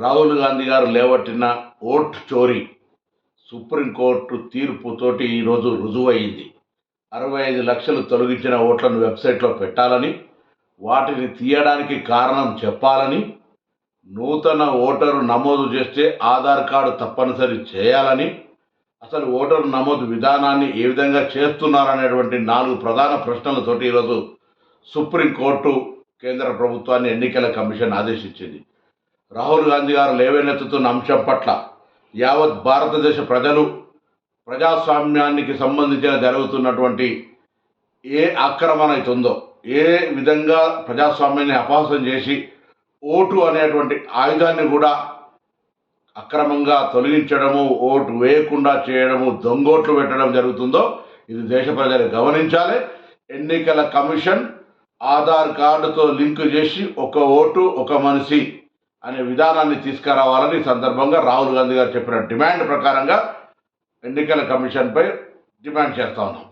రాహుల్ గాంధీ గారు లేవట్టిన ఓట్ చోరీ సుప్రీంకోర్టు తీర్పుతోటి ఈరోజు రుజువైంది. 65 లక్షలు తొలగించిన ఓట్లను వెబ్సైట్లో పెట్టాలని, వాటిని తీయడానికి కారణం చెప్పాలని, నూతన ఓటరు నమోదు చేస్తే ఆధార్ కార్డు తప్పనిసరి చేయాలని, అసలు ఓటరు నమోదు విధానాన్ని ఏ విధంగా చేస్తున్నారనేటువంటి 4 ప్రధాన ప్రశ్నలతోటి ఈరోజు సుప్రీంకోర్టు కేంద్ర ప్రభుత్వాన్ని ఎన్నికల కమిషన్ ఆదేశించింది. రాహుల్ గాంధీ గారు లేవనెత్తుతున్న అంశం పట్ల యావత్ భారతదేశ ప్రజలు ప్రజాస్వామ్యానికి సంబంధించిన జరుగుతున్నటువంటి ఏ ఆక్రమణ అవుతుందో, ఏ విధంగా ప్రజాస్వామ్యాన్ని అపహాసం చేసి ఓటు అనేటువంటి ఆయుధాన్ని కూడా అక్రమంగా తొలగించడము, ఓటు వేయకుండా చేయడము, దొంగోట్లు పెట్టడం జరుగుతుందో ఇది దేశ ప్రజలు గమనించాలి. ఎన్నికల కమిషన్ ఆధార్ కార్డుతో లింకు చేసి ఒక ఓటు ఒక మనిషి అనే విధానాన్ని తీసుకురావాలని సందర్భంగా రాహుల్ గాంధీ గారు చెప్పిన డిమాండ్ ప్రకారంగా ఎన్నికల కమిషన్పై డిమాండ్ చేస్తా ఉన్నాం.